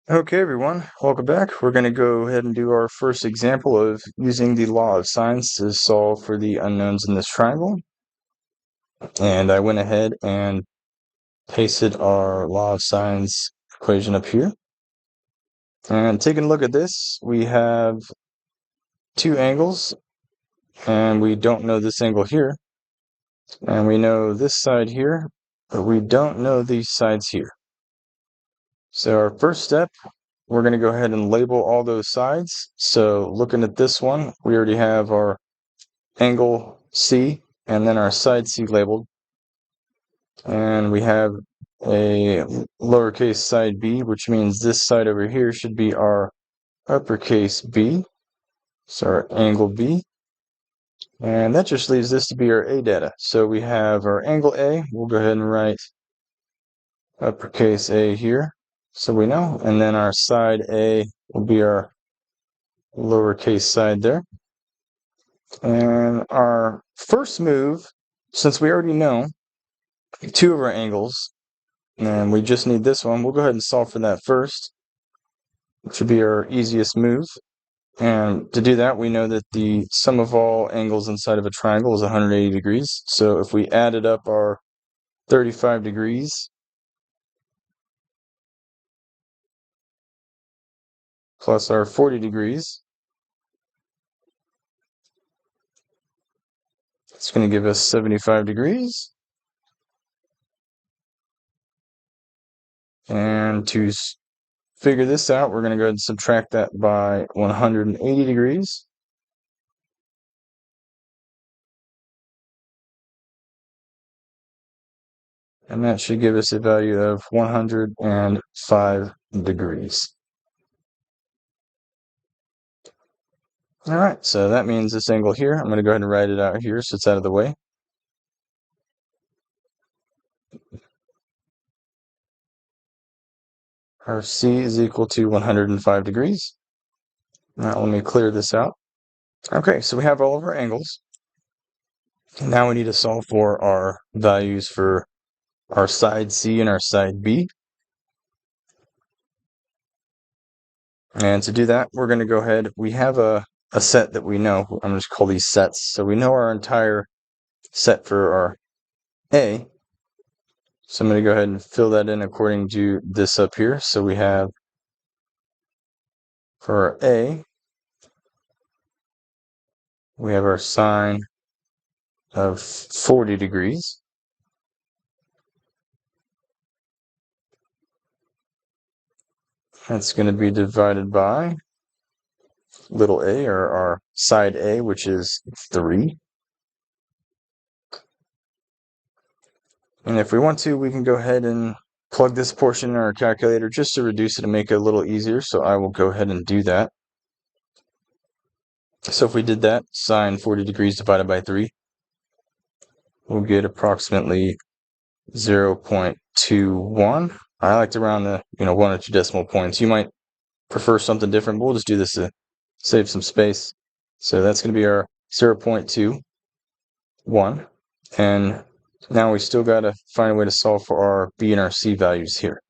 Okay, everyone, welcome back. We're going to go ahead and do our first example of using the law of sines to solve for the unknowns in this triangle. And I went ahead and pasted our law of sines equation up here. And taking a look at this, we have two angles, and we don't know this angle here. And we know this side here, but we don't know these sides here. So our first step, we're going to go ahead and label all those sides. So looking at this one, we already have our angle C and then our side C labeled. And we have a lowercase side b, which means this side over here should be our uppercase B. So our angle B. And that just leaves this to be our A data. So we have our angle A. We'll go ahead and write uppercase A here, so we know. And then our side A will be our lowercase side there. And our first move, since we already know two of our angles, and we just need this one, we'll go ahead and solve for that first, which would be our easiest move. And to do that, we know that the sum of all angles inside of a triangle is 180 degrees. So if we added up our 35 degrees plus our 40 degrees, it's going to give us 75 degrees. And to figure this out, we're going to go ahead and subtract that by 180 degrees. And that should give us a value of 105 degrees. All right, so that means this angle here, I'm going to go ahead and write it out here so it's out of the way. Our C is equal to 105 degrees. Now let me clear this out. Okay, so we have all of our angles. Now we need to solve for our values for our side C and our side B. And to do that, we're going to go ahead. We have a set that we know. I'm just call these sets. So we know our entire set for our A. So I'm going to go ahead and fill that in according to this up here. So we have for our A, we have our sine of 40 degrees. That's going to be divided by little a, or our side A, which is 3. And if we want to, we can go ahead and plug this portion in our calculator just to reduce it and make it a little easier. So I will go ahead and do that. So if we did that, sine 40 degrees divided by 3, we'll get approximately 0.21. I like to round the 1 or 2 decimal points. You might prefer something different, but we'll just do this to save some space. So that's going to be our 0.21. And now we still got to find a way to solve for our B and our C values here.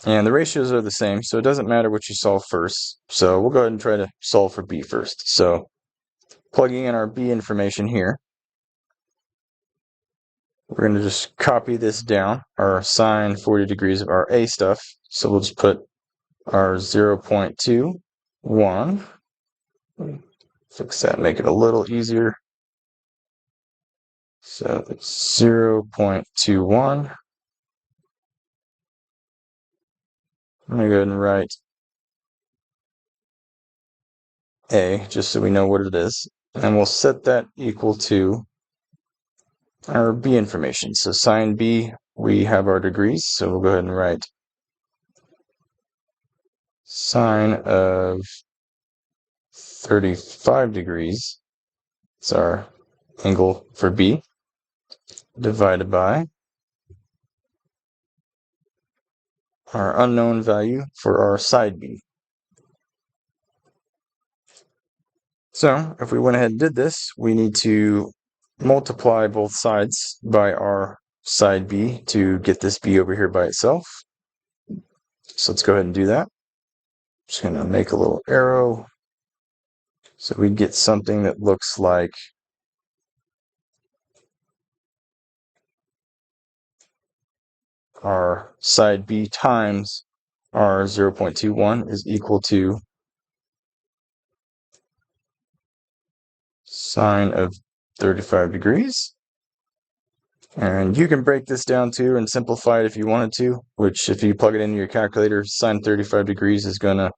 And the ratios are the same, so it doesn't matter what you solve first. So we'll go ahead and try to solve for B first. So plugging in our B information here, we're going to just copy this down, our sine 40 degrees of our A stuff. So we'll just put our 0.21. Fix that, make it a little easier. So it's 0.21. I'm going to go ahead and write A, just so we know what it is. And we'll set that equal to our B information. So sine B, we have our degrees. So we'll go ahead and write sine of 35 degrees. It's our angle for B, divided by our unknown value for our side B. So if we went ahead and did this, we need to multiply both sides by our side B to get this B over here by itself. So let's go ahead and do that. Just going to make a little arrow so we get something that looks like our side B times our 0.21 is equal to sine of 35 degrees. And you can break this down too and simplify it if you wanted to, which if you plug it into your calculator, sine 35 degrees is going to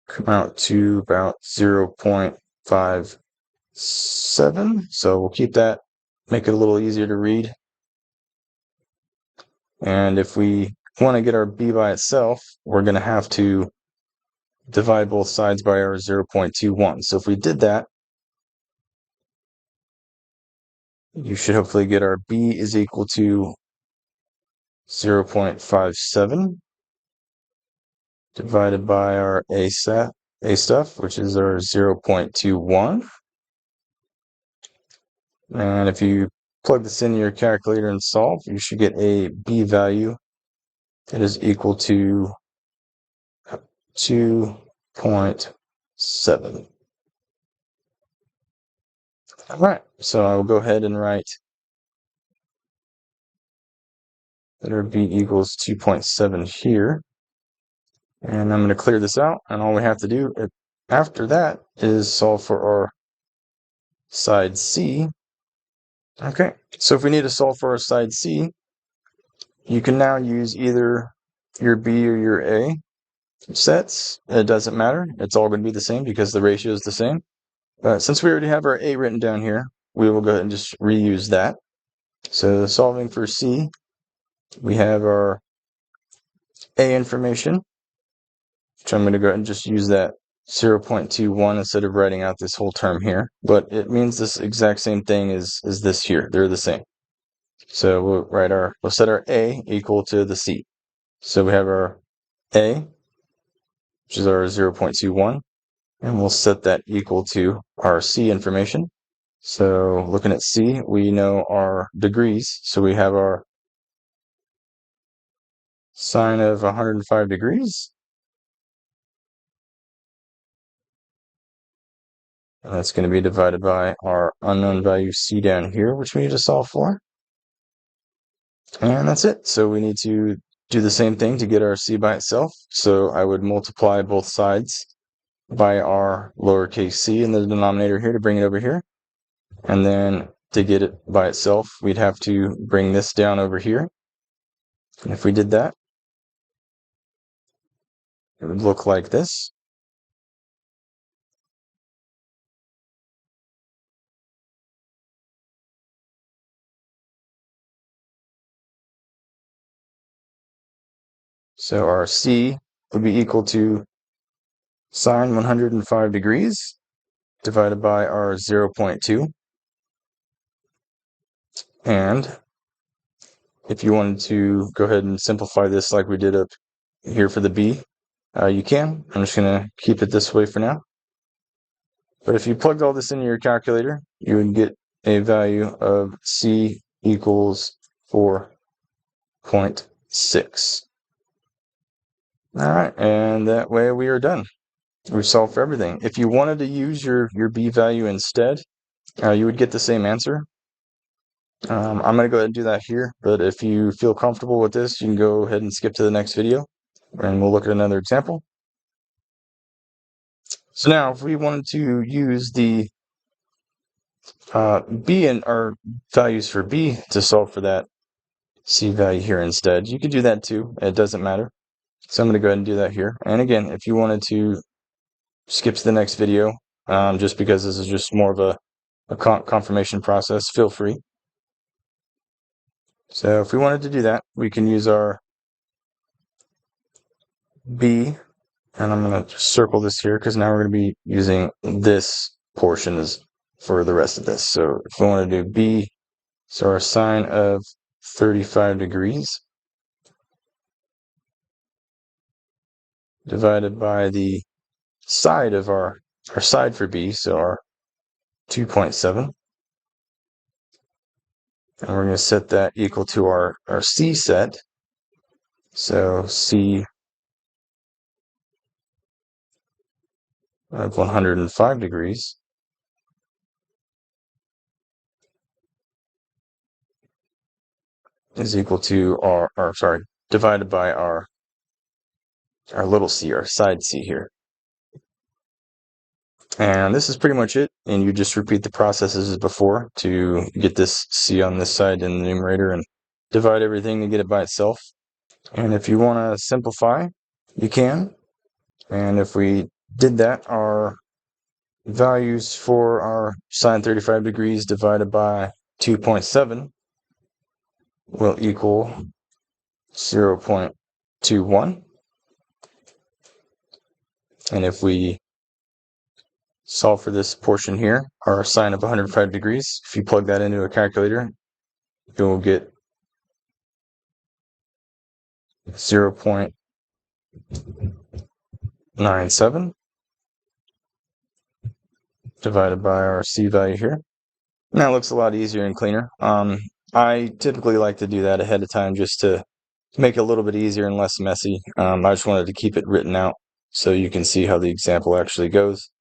come out to about 0.57. So we'll keep that, make it a little easier to read. And if we want to get our b by itself, we're going to have to divide both sides by our 0.21. So if we did that, you should hopefully get our b is equal to 0.57 divided by our a stuff, which is our 0.21. And if you plug this into your calculator and solve, you should get a b value that is equal to 2.7. All right, so I will go ahead and write that our b equals 2.7 here. And I'm going to clear this out, and all we have to do after that is solve for our side C. Okay, so if we need to solve for our side C, you can now use either your B or your A sets. It doesn't matter. It's all going to be the same because the ratio is the same. Since we already have our A written down here, we will go ahead and just reuse that. So solving for C, we have our A information, which I'm going to go ahead and just use that 0.21 instead of writing out this whole term here. But it means this exact same thing as this here. They're the same. So we'll set our A equal to the C. So we have our A, which is our 0.21, and we'll set that equal to our C information. So looking at C, we know our degrees. So we have our sine of 105 degrees. And that's going to be divided by our unknown value C down here, which we need to solve for. And that's it. So we need to do the same thing to get our C by itself. So I would multiply both sides by our lowercase c in the denominator here to bring it over here. And then to get it by itself, we'd have to bring this down over here. And if we did that, it would look like this. So our C would be equal to sine 105 degrees divided by our 0.2. And if you wanted to go ahead and simplify this like we did up here for the B, you can. I'm just going to keep it this way for now. But if you plugged all this into your calculator, you would get a value of C equals 4.6. All right, and that way we are done. We've solved for everything. If you wanted to use your B value instead, you would get the same answer. I'm going to go ahead and do that here, but if you feel comfortable with this, you can go ahead and skip to the next video, and we'll look at another example. So now, if we wanted to use the B and our values for B to solve for that C value here instead, you could do that too. It doesn't matter. So I'm going to go ahead and do that here. And again, if you wanted to skip to the next video, just because this is just more of a confirmation process, feel free. So if we wanted to do that, we can use our B, and I'm going to circle this here because now we're going to be using this portion as for the rest of this. So if we want to do B, so our sine of 35 degrees divided by the side of our side for B, so our 2.7. And we're going to set that equal to our C set. So C of 105 degrees is equal to divided by our little c, our side c here. And this is pretty much it. And you just repeat the processes as before to get this c on this side in the numerator and divide everything to get it by itself. And if you want to simplify, you can. And if we did that, our values for our sine 35 degrees divided by 2.7 will equal 0.21. And if we solve for this portion here, our sine of 105 degrees, if you plug that into a calculator, you'll get 0.97 divided by our c value here. And that looks a lot easier and cleaner. I typically like to do that ahead of time just to make it a little bit easier and less messy. I just wanted to keep it written out so you can see how the example actually goes.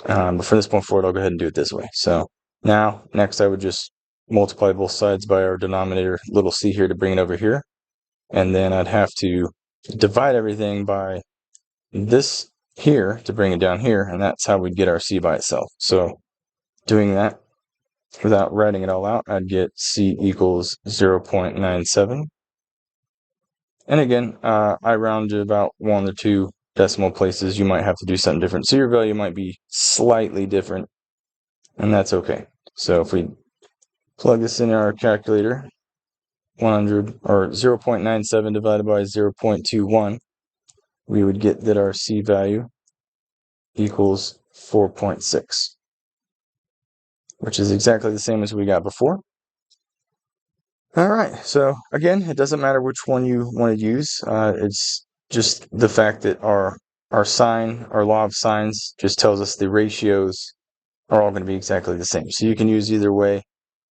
But from this point forward, I'll go ahead and do it this way. So now, next I would just multiply both sides by our denominator, little c here, to bring it over here. And then I'd have to divide everything by this here to bring it down here, and that's how we'd get our c by itself. So doing that without writing it all out, I'd get c equals 0.97. And again, I round to about 1 or 2 decimal places. You might have to do something different. So your value might be slightly different, and that's okay. So if we plug this in our calculator, 100 or 0.97 divided by 0.21, we would get that our c value equals 4.6, which is exactly the same as we got before. All right, so again, it doesn't matter which one you want to use. It's just the fact that our sine, our law of sines, just tells us the ratios are all going to be exactly the same. So you can use either way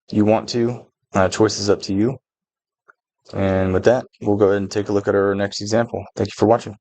you want to. Choice is up to you. And with that, we'll go ahead and take a look at our next example. Thank you for watching.